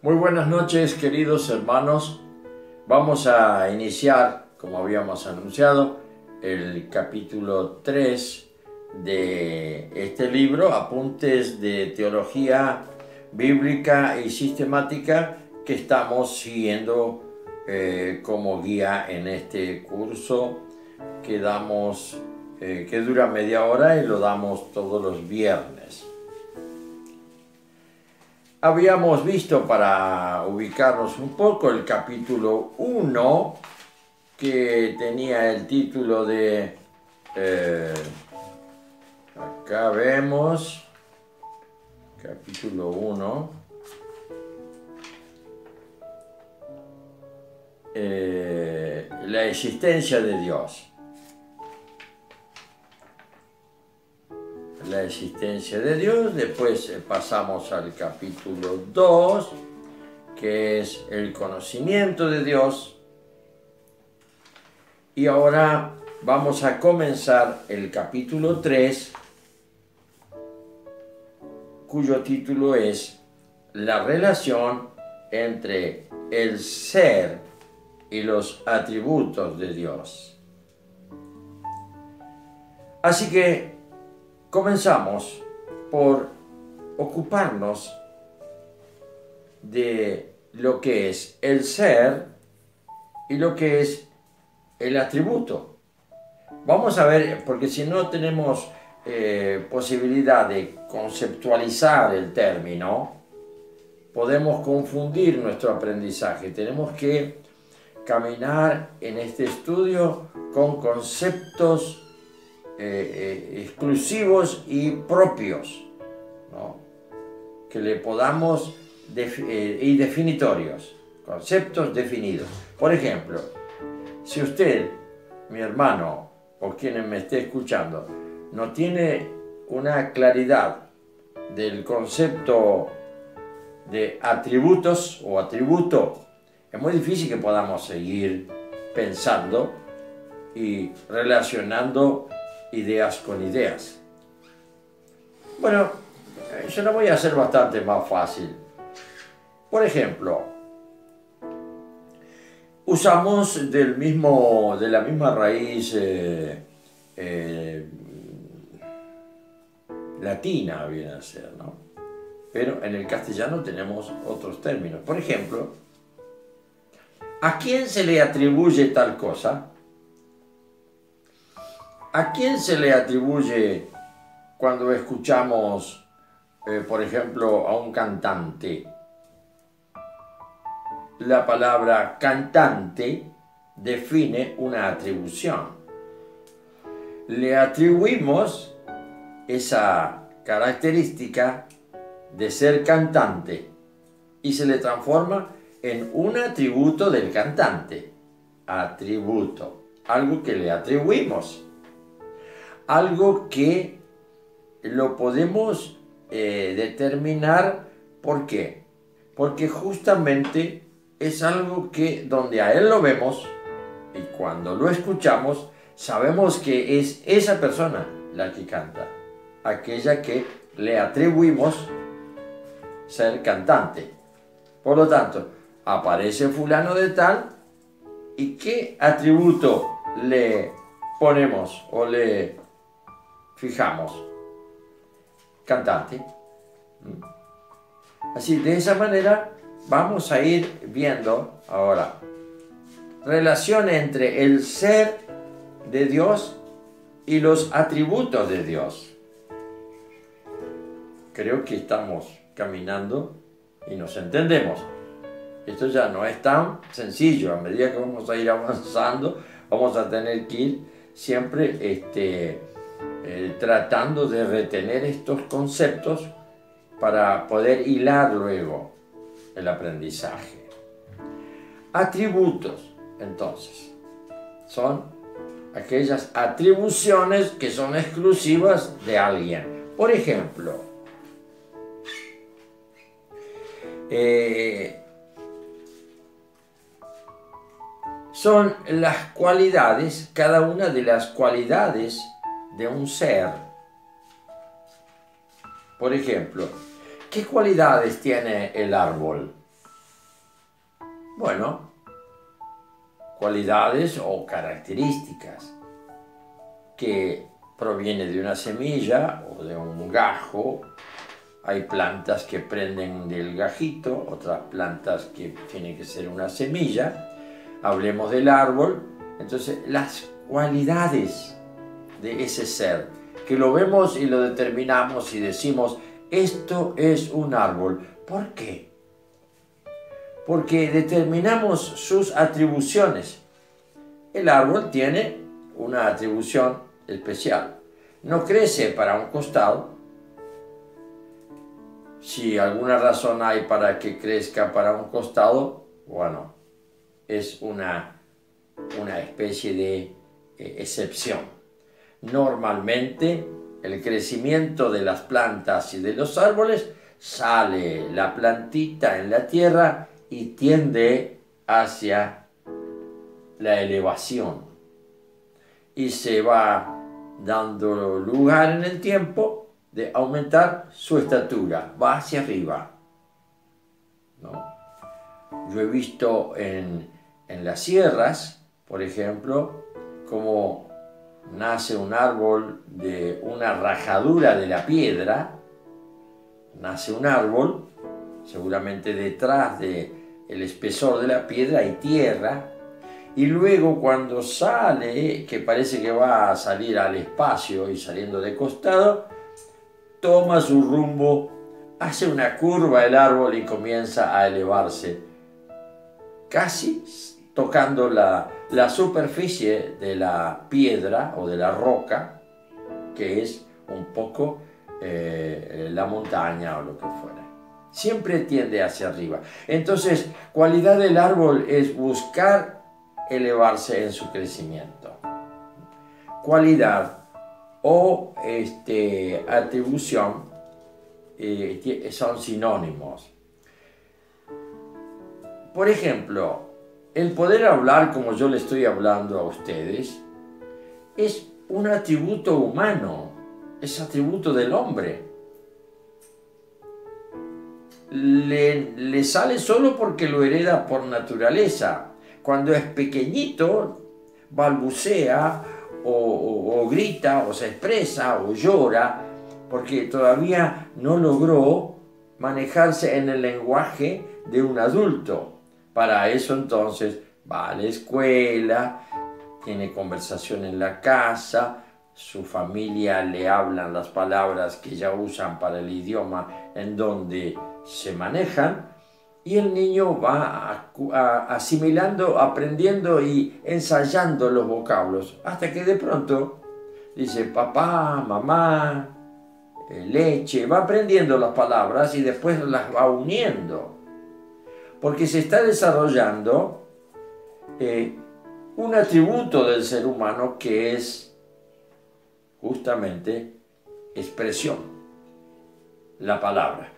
Muy buenas noches, queridos hermanos. Vamos a iniciar, como habíamos anunciado, el capítulo 3 de este libro, Apuntes de Teología Bíblica y Sistemática, que estamos siguiendo como guía en este curso que damos, que dura media hora y lo damos todos los viernes. Habíamos visto, para ubicarnos un poco, el capítulo 1, que tenía el título de, acá vemos, capítulo 1, la existencia de Dios. La existencia de Dios. Después pasamos al capítulo 2, que es el conocimiento de Dios. Y ahora vamos a comenzar el capítulo 3, cuyo título es La relación entre el ser y los atributos de Dios. Así que comenzamos por ocuparnos de lo que es el ser y lo que es el atributo. Vamos a ver, porque si no tenemos posibilidad de conceptualizar el término, podemos confundir nuestro aprendizaje. Tenemos que caminar en este estudio con conceptos exclusivos y propios, ¿no? Que le podamos y definitorios, conceptos definidos. Por ejemplo, si usted, mi hermano, o quien me esté escuchando, no tiene una claridad del concepto de atributos o atributo, es muy difícil que podamos seguir pensando y relacionando ideas con ideas. Bueno, yo lo voy a hacer bastante más fácil. Por ejemplo, usamos de la misma raíz latina, viene a ser, ¿no? Pero en el castellano tenemos otros términos. Por ejemplo, ¿a quién se le atribuye tal cosa? ¿A quién se le atribuye cuando escuchamos, por ejemplo, a un cantante? La palabra cantante define una atribución. Le atribuimos esa característica de ser cantante y se le transforma en un atributo del cantante. Atributo, algo que le atribuimos. Algo que lo podemos determinar. ¿Por qué? Porque justamente es algo que donde a él lo vemos y cuando lo escuchamos sabemos que es esa persona la que canta, aquella que le atribuimos ser cantante. Por lo tanto, aparece fulano de tal, ¿y qué atributo le ponemos o le fijamos? Cantante. Así, de esa manera vamos a ir viendo ahora relación entre el ser de Dios y los atributos de Dios. Creo que estamos caminando y nos entendemos. Esto ya no es tan sencillo. A medida que vamos a ir avanzando, vamos a tener que ir siempre tratando de retener estos conceptos para poder hilar luego el aprendizaje. Atributos, entonces, son aquellas atribuciones que son exclusivas de alguien. Por ejemplo, son las cualidades, cada una de las cualidades de un ser. Por ejemplo, ¿qué cualidades tiene el árbol? Bueno, cualidades o características que provienen de una semilla o de un gajo. Hay plantas que prenden del gajito, otras plantas que tienen que ser una semilla. Hablemos del árbol. Entonces, las cualidades de ese ser, que lo vemos y lo determinamos y decimos, esto es un árbol. ¿Por qué? Porque determinamos sus atribuciones. El árbol tiene una atribución especial. No crece para un costado. Si alguna razón hay para que crezca para un costado, bueno, es una especie de excepción. Normalmente, el crecimiento de las plantas y de los árboles, sale la plantita en la tierra y tiende hacia la elevación. Y se va dando lugar en el tiempo de aumentar su estatura, va hacia arriba, ¿no? Yo he visto en las sierras, por ejemplo, cómo nace un árbol de una rajadura de la piedra, nace un árbol, seguramente detrás del espesor de la piedra hay tierra, y luego cuando sale, que parece que va a salir al espacio y saliendo de costado, toma su rumbo, hace una curva el árbol y comienza a elevarse, casi tocando la superficie de la piedra o de la roca, que es un poco la montaña o lo que fuera. Siempre tiende hacia arriba. Entonces, cualidad del árbol es buscar elevarse en su crecimiento. Cualidad o atribución son sinónimos. Por ejemplo, el poder hablar como yo le estoy hablando a ustedes es un atributo humano, es atributo del hombre. Le sale solo porque lo hereda por naturaleza. Cuando es pequeñito, balbucea o grita o se expresa o llora porque todavía no logró manejarse en el lenguaje de un adulto. Para eso entonces va a la escuela, tiene conversación en la casa, su familia le hablan las palabras que ya usan para el idioma en donde se manejan, y el niño va asimilando, aprendiendo y ensayando los vocablos, hasta que de pronto dice papá, mamá, leche, va aprendiendo las palabras y después las va uniendo, porque se está desarrollando un atributo del ser humano que es justamente expresión, la palabra.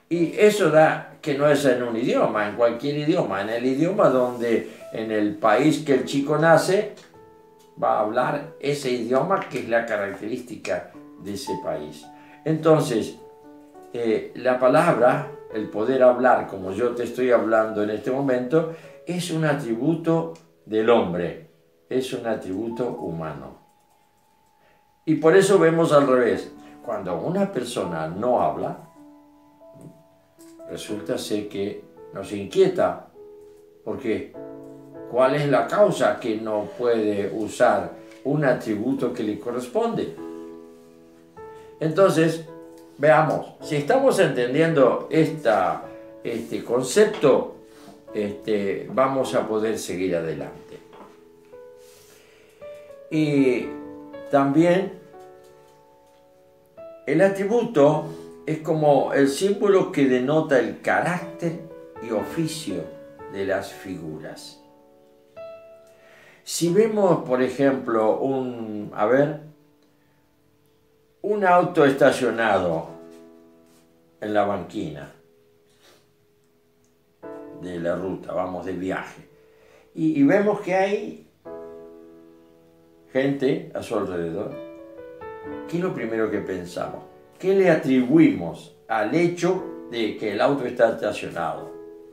Y eso da que no es en un idioma, en cualquier idioma, en el idioma donde en el país que el chico nace va a hablar ese idioma que es la característica de ese país. Entonces, la palabra, el poder hablar como yo te estoy hablando en este momento, es un atributo del hombre, es un atributo humano. Y por eso vemos al revés. Cuando una persona no habla, resulta ser que nos inquieta. ¿Por qué? ¿Cuál es la causa que no puede usar un atributo que le corresponde? Entonces, veamos, si estamos entendiendo este concepto, vamos a poder seguir adelante. Y también el atributo es como el símbolo que denota el carácter y oficio de las figuras. Si vemos, por ejemplo, un auto estacionado en la banquina de la ruta, vamos de viaje, y vemos que hay gente a su alrededor, ¿qué es lo primero que pensamos? ¿Qué le atribuimos al hecho de que el auto está estacionado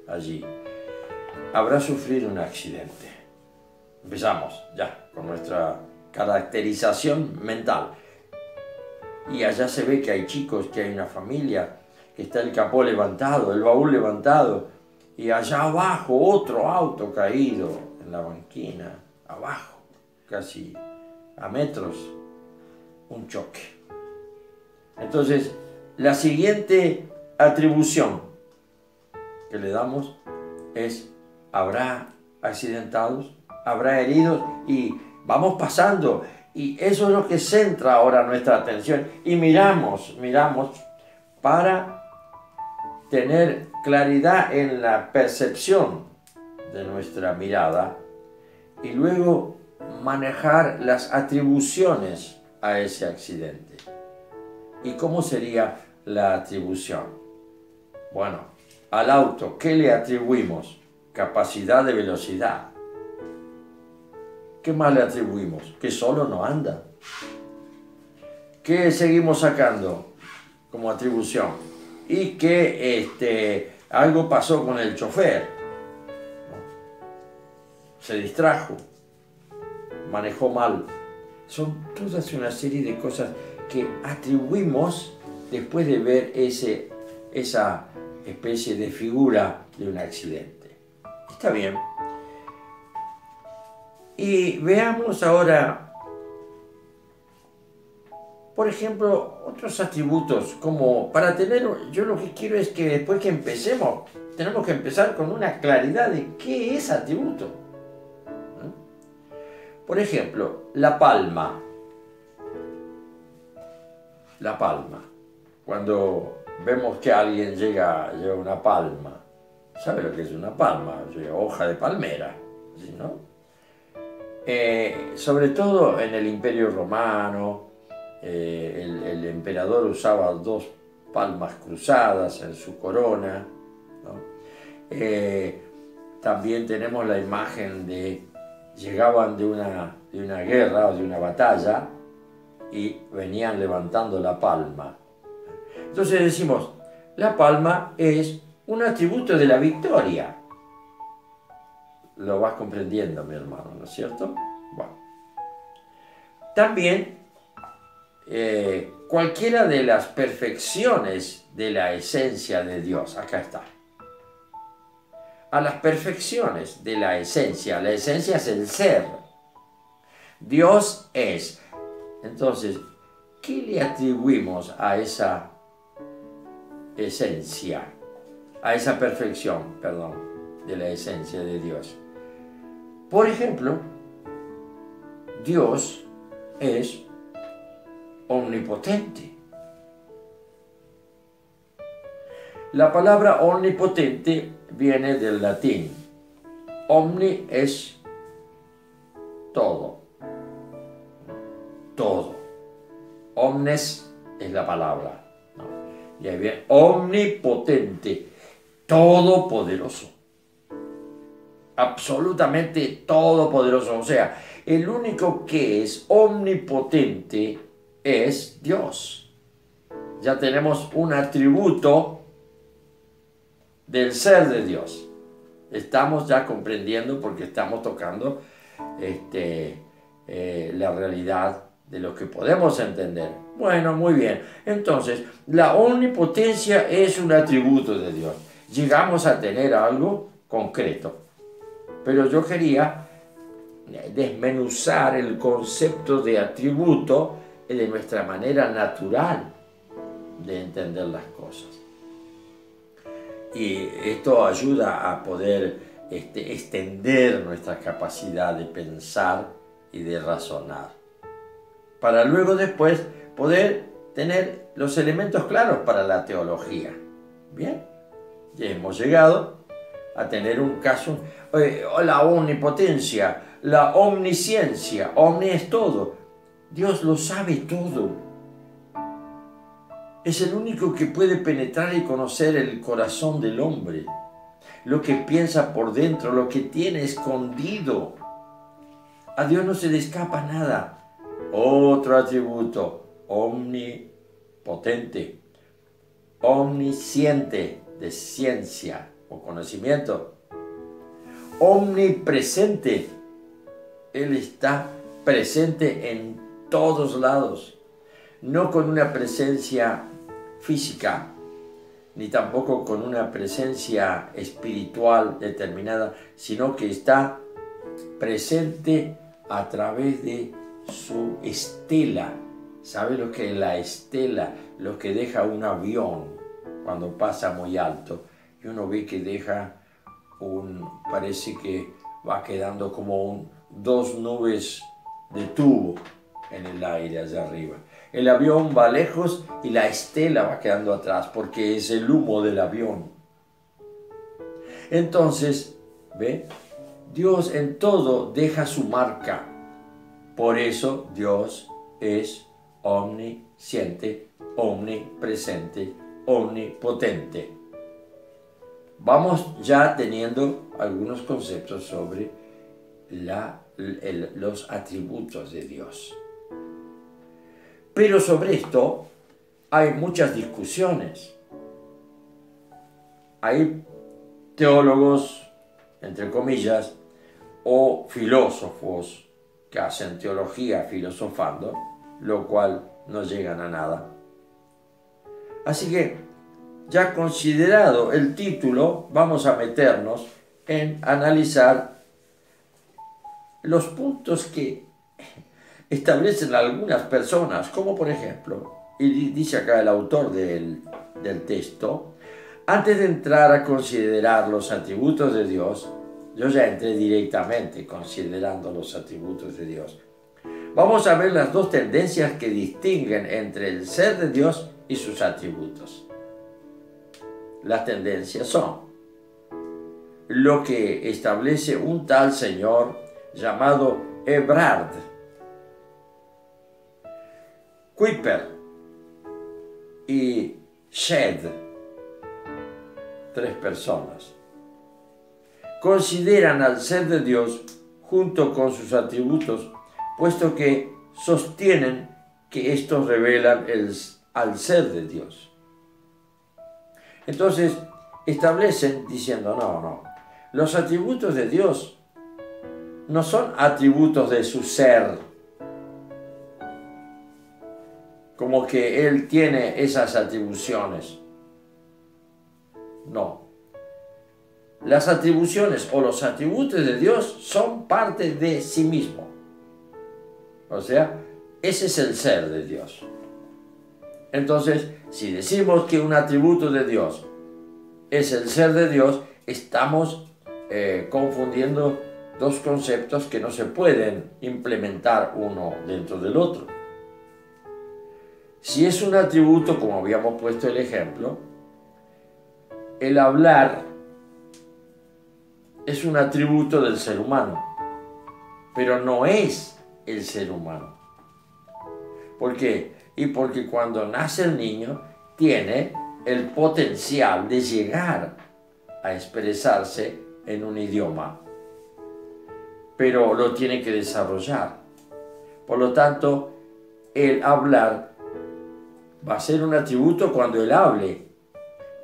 allí? habrá sufrido un accidente. Empezamos ya con nuestra caracterización mental. Y allá se ve que hay chicos, que hay una familia, que está el capó levantado, el baúl levantado, y allá abajo otro auto caído en la banquina, abajo, casi a metros, un choque. Entonces, la siguiente atribución que le damos es: habrá accidentados, habrá heridos, y vamos pasando, y eso es lo que centra ahora nuestra atención, y miramos para tener claridad en la percepción de nuestra mirada y luego manejar las atribuciones a ese accidente. ¿Y cómo sería la atribución? Bueno, al auto, ¿qué le atribuimos? Capacidad de velocidad. ¿Qué más le atribuimos? Que solo no anda. ¿Qué seguimos sacando como atribución? Y que algo pasó con el chofer. Se distrajo, manejó mal. Son todas una serie de cosas que atribuimos después de ver esa especie de figura de un accidente. Está bien. Y veamos ahora, por ejemplo, otros atributos, como para tener, yo lo que quiero es que después que empecemos, tenemos que empezar con una claridad de qué es atributo. Por ejemplo, la palma. La palma. Cuando vemos que alguien lleva una palma, ¿sabe lo que es una palma? Hoja de palmera, ¿sí, no? Sobre todo en el Imperio Romano, el emperador usaba 2 palmas cruzadas en su corona, ¿no? También tenemos la imagen de llegaban de una guerra o de una batalla y venían levantando la palma. Entonces decimos, la palma es un atributo de la victoria. Lo vas comprendiendo, mi hermano, ¿no es cierto? Bueno. También cualquiera de las perfecciones de la esencia de Dios, acá está. A las perfecciones de la esencia es el ser. Dios es. Entonces, ¿qué le atribuimos a esa esencia? A esa perfección, perdón, de la esencia de Dios. Por ejemplo, Dios es omnipotente. La palabra omnipotente viene del latín. Omni es todo. Todo. Omnes es la palabra, ¿no? Y ahí viene omnipotente, todopoderoso. Absolutamente todopoderoso. O sea, el único que es omnipotente es Dios. Ya tenemos un atributo del ser de Dios. Estamos ya comprendiendo porque estamos tocando la realidad de lo que podemos entender. Bueno, muy bien. Entonces, la omnipotencia es un atributo de Dios. Llegamos a tener algo concreto. Pero yo quería desmenuzar el concepto de atributo de nuestra manera natural de entender las cosas. Y esto ayuda a poder extender nuestra capacidad de pensar y de razonar, para luego después poder tener los elementos claros para la teología. Bien, ya hemos llegado a tener un caso, la omnipotencia, la omnisciencia. Omni es todo. Dios lo sabe todo. Es el único que puede penetrar y conocer el corazón del hombre, lo que piensa por dentro, lo que tiene escondido. A Dios no se le escapa nada. Otro atributo, omnipotente, omnisciente, de ciencia o conocimiento. omnipresente. Él está presente en todos lados, no con una presencia física, ni tampoco con una presencia espiritual determinada, sino que está presente a través de su estela. ¿Sabe lo que es la estela? Lo que deja un avión cuando pasa muy alto. Y uno ve que deja parece que va quedando como dos nubes de tubo en el aire allá arriba. El avión va lejos y la estela va quedando atrás porque es el humo del avión. Entonces, ¿ve? Dios en todo deja su marca. Por eso Dios es omnisciente, omnipresente, omnipotente. Vamos ya teniendo algunos conceptos sobre los atributos de Dios. Pero sobre esto hay muchas discusiones. Hay teólogos, entre comillas, o filósofos que hacen teología filosofando, lo cual no llegan a nada. Así que, ya considerado el título, vamos a meternos en analizar los puntos que establecen algunas personas, como por ejemplo, y dice acá el autor del texto, antes de entrar a considerar los atributos de Dios, yo ya entré directamente considerando los atributos de Dios. Vamos a ver las dos tendencias que distinguen entre el ser de Dios y sus atributos. Las tendencias son lo que establece un tal señor llamado Ebrard, Kuyper y Shedd, tres personas. Consideran al ser de Dios junto con sus atributos, puesto que sostienen que estos revelan al ser de Dios. Entonces, establecen diciendo, no, los atributos de Dios no son atributos de su ser, como que Él tiene esas atribuciones. No. Las atribuciones o los atributos de Dios son parte de sí mismo. O sea, ese es el ser de Dios. Entonces, si decimos que un atributo de Dios es el ser de Dios, estamos confundiendo dos conceptos que no se pueden implementar uno dentro del otro. Si es un atributo, como habíamos puesto el ejemplo, el hablar es un atributo del ser humano, pero no es el ser humano. ¿Por qué? Y porque cuando nace el niño tiene el potencial de llegar a expresarse en un idioma, pero lo tiene que desarrollar. Por lo tanto, el hablar va a ser un atributo cuando él hable,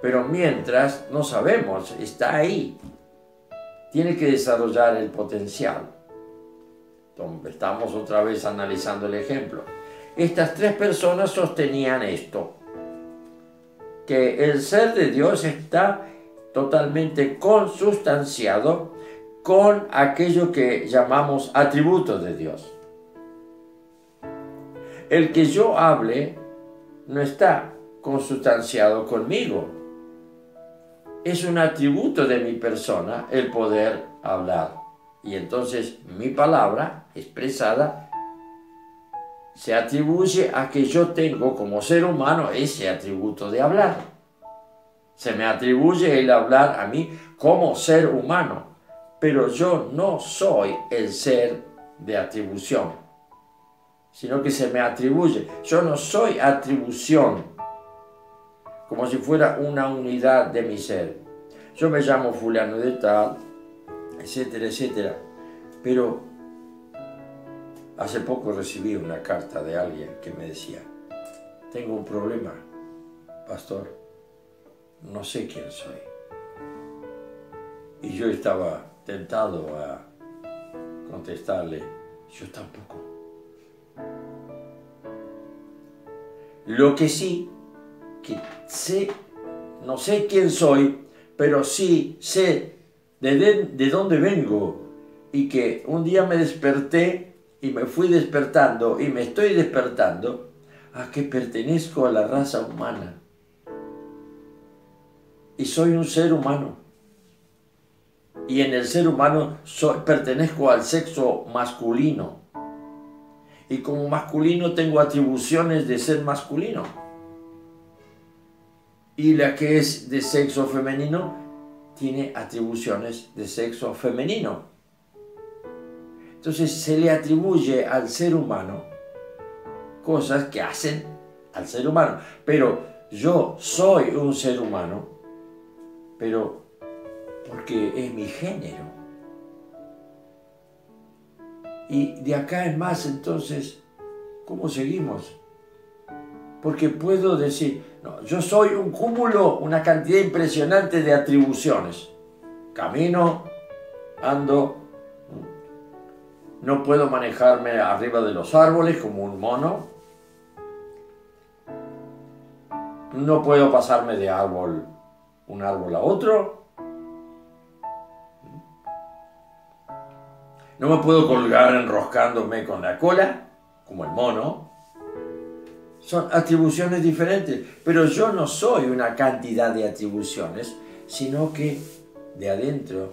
pero mientras no sabemos, está ahí. Tiene que desarrollar el potencial. Entonces, estamos otra vez analizando el ejemplo. Estas tres personas sostenían esto, que el ser de Dios está totalmente consustanciado con aquello que llamamos atributos de Dios. El que yo hable no está consustanciado conmigo. Es un atributo de mi persona el poder hablar. Y entonces mi palabra expresada se atribuye a que yo tengo como ser humano ese atributo de hablar. Se me atribuye el hablar a mí como ser humano, pero yo no soy el ser de atribución, sino que se me atribuye. Yo no soy atribución, como si fuera una unidad de mi ser. Yo me llamo fulano de tal, etcétera, etcétera, pero hace poco recibí una carta de alguien que me decía, tengo un problema, pastor, no sé quién soy. Y yo estaba tentado a contestarle, yo tampoco. Lo que sí, que sé, no sé quién soy, pero sí sé de dónde vengo, y que un día me desperté y me fui despertando y me estoy despertando a que pertenezco a la raza humana y soy un ser humano, y en el ser humano pertenezco al sexo masculino, y como masculino tengo atribuciones de ser masculino, y la que es de sexo femenino tiene atribuciones de sexo femenino. Entonces se le atribuye al ser humano cosas que hacen al ser humano. Pero yo soy un ser humano, pero porque es mi género. Y de acá en más, entonces, ¿cómo seguimos? Porque puedo decir, no, yo soy un cúmulo, una cantidad impresionante de atribuciones. Camino, ando, no puedo manejarme arriba de los árboles como un mono. No puedo pasarme de un árbol a otro. No me puedo colgar enroscándome con la cola, como el mono. Son atribuciones diferentes, pero yo no soy una cantidad de atribuciones, sino que de adentro,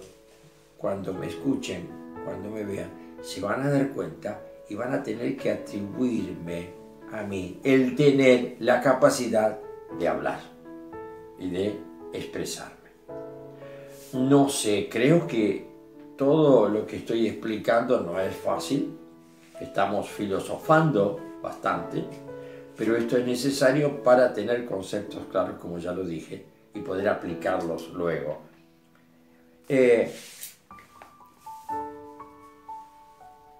cuando me escuchen, cuando me vean, se van a dar cuenta y van a tener que atribuirme a mí el tener la capacidad de hablar y de expresarme. No sé, creo que todo lo que estoy explicando no es fácil, estamos filosofando bastante, pero esto es necesario para tener conceptos claros, como ya lo dije, y poder aplicarlos luego.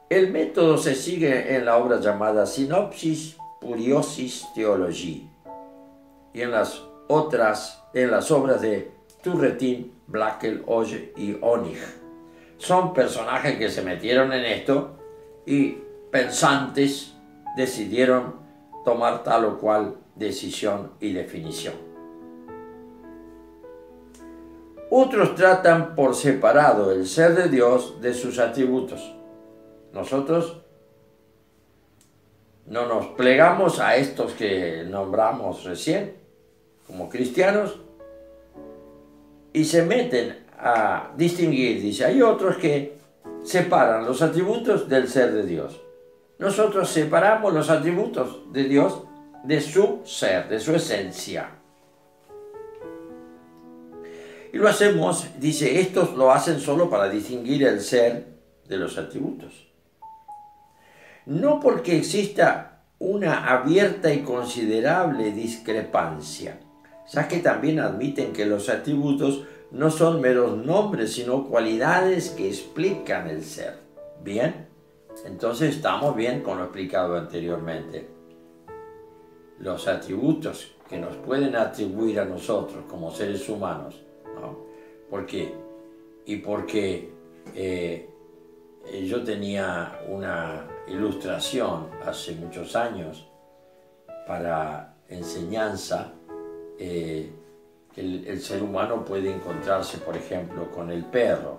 El método se sigue en la obra llamada Synopsis Puriosis Theologiae y en las obras de Turretin, Blackel, Oye y Honig. Son personajes que se metieron en esto y pensantes decidieron tomar tal o cual decisión y definición. Otros tratan por separado el ser de Dios de sus atributos. Nosotros no nos plegamos a estos que nombramos recién como cristianos y se meten a distinguir, dice, hay otros que separan los atributos del ser de Dios. Nosotros separamos los atributos de Dios de su ser, de su esencia. Y lo hacemos, dice, estos lo hacen solo para distinguir el ser de los atributos. No porque exista una abierta y considerable discrepancia, ya que también admiten que los atributos no son meros nombres, sino cualidades que explican el ser. ¿Bien? Entonces estamos bien con lo explicado anteriormente. Los atributos que nos pueden atribuir a nosotros como seres humanos, ¿no? ¿Por qué? Y porque yo tenía una ilustración hace muchos años para enseñanza, que el ser humano puede encontrarse, por ejemplo, con el perro.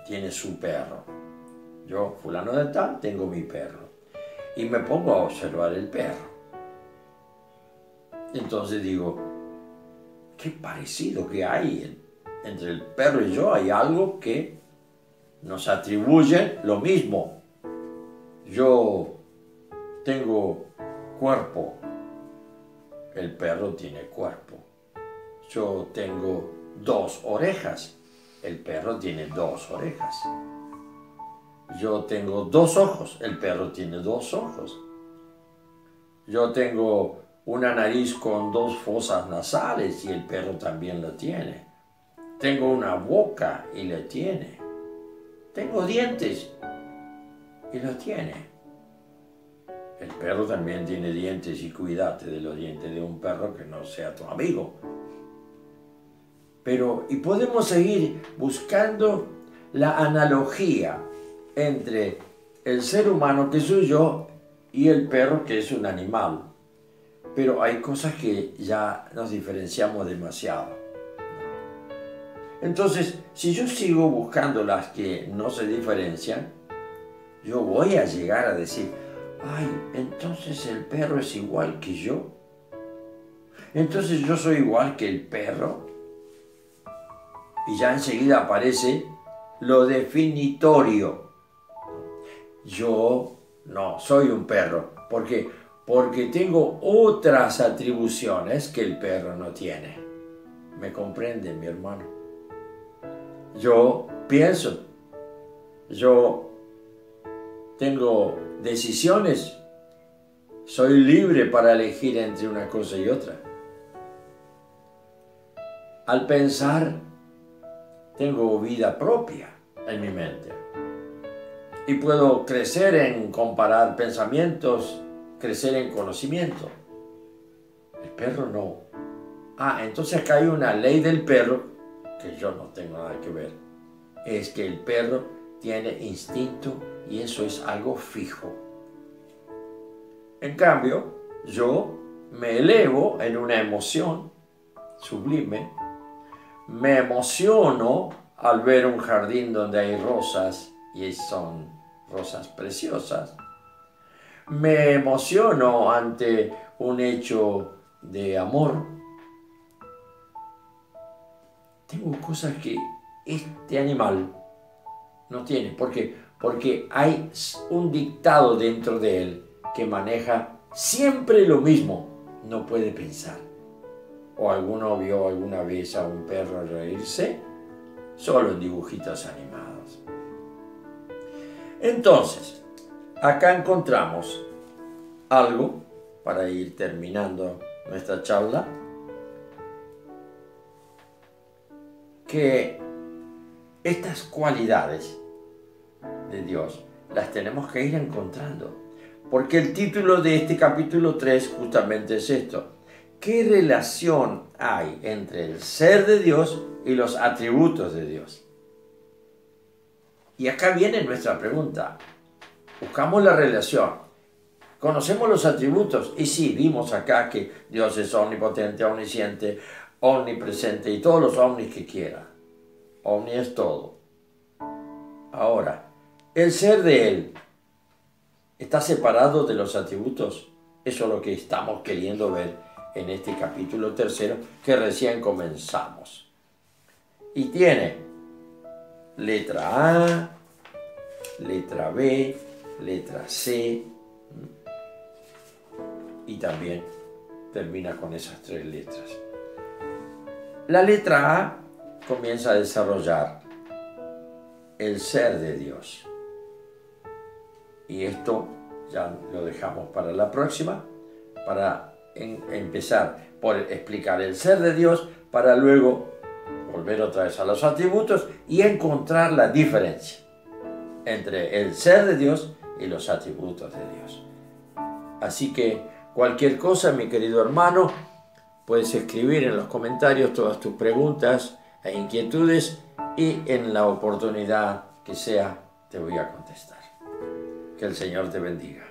Tiene su perro. Yo, fulano de tal, tengo mi perro. Y me pongo a observar el perro. Entonces digo, qué parecido que hay entre el perro y yo. Hay algo que nos atribuye lo mismo. Yo tengo cuerpo. El perro tiene cuerpo. Yo tengo 2 orejas. El perro tiene 2 orejas. Yo tengo 2 ojos. El perro tiene 2 ojos. Yo tengo una nariz con 2 fosas nasales y el perro también la tiene. Tengo una boca y la tiene. Tengo dientes y la tiene. El perro también tiene dientes y cuídate de los dientes de un perro que no sea tu amigo. Y podemos seguir buscando la analogía entre el ser humano, que soy yo, y el perro, que es un animal. Pero hay cosas que ya nos diferenciamos demasiado. Entonces, si yo sigo buscando las que no se diferencian, yo voy a llegar a decir, ay, entonces el perro es igual que yo. Entonces yo soy igual que el perro. Y ya enseguida aparece lo definitorio. Yo no soy un perro. ¿Por qué? Porque tengo otras atribuciones que el perro no tiene. ¿Me comprende, mi hermano? Yo pienso, yo tengo decisiones, soy libre para elegir entre una cosa y otra. Al pensar, tengo vida propia en mi mente y puedo crecer en comparar pensamientos, crecer en conocimiento. El perro no. Entonces acá hay una ley del perro que yo no tengo nada que ver. Es que el perro tiene instinto y eso es algo fijo. En cambio, yo me elevo en una emoción sublime. Me emociono al ver un jardín donde hay rosas y son rosas preciosas. Me emociono ante un hecho de amor. Tengo cosas que este animal no tiene. ¿Por qué? Porque hay un dictado dentro de él que maneja siempre lo mismo. No puede pensar. ¿O alguno vio alguna vez a un perro reírse? Solo en dibujitos animados. Entonces, acá encontramos algo para ir terminando nuestra charla, que estas cualidades de Dios las tenemos que ir encontrando, porque el título de este capítulo 3 justamente es esto: ¿qué relación hay entre el ser de Dios y los atributos de Dios? Y acá viene nuestra pregunta. Buscamos la relación. Conocemos los atributos. Y sí, vimos acá que Dios es omnipotente, omnisciente, omnipresente y todos los omnis que quiera. Omni es todo. Ahora, el ser de Él está separado de los atributos. Eso es lo que estamos queriendo ver en este capítulo 3 que recién comenzamos. Y tiene letra A, letra B, letra C, y también termina con esas 3 letras. La letra A comienza a desarrollar el ser de Dios. Y esto ya lo dejamos para la próxima, para empezar por explicar el ser de Dios, para luego volver otra vez a los atributos y encontrar la diferencia entre el ser de Dios y los atributos de Dios. Así que cualquier cosa, mi querido hermano, puedes escribir en los comentarios todas tus preguntas e inquietudes y en la oportunidad que sea te voy a contestar. Que el Señor te bendiga.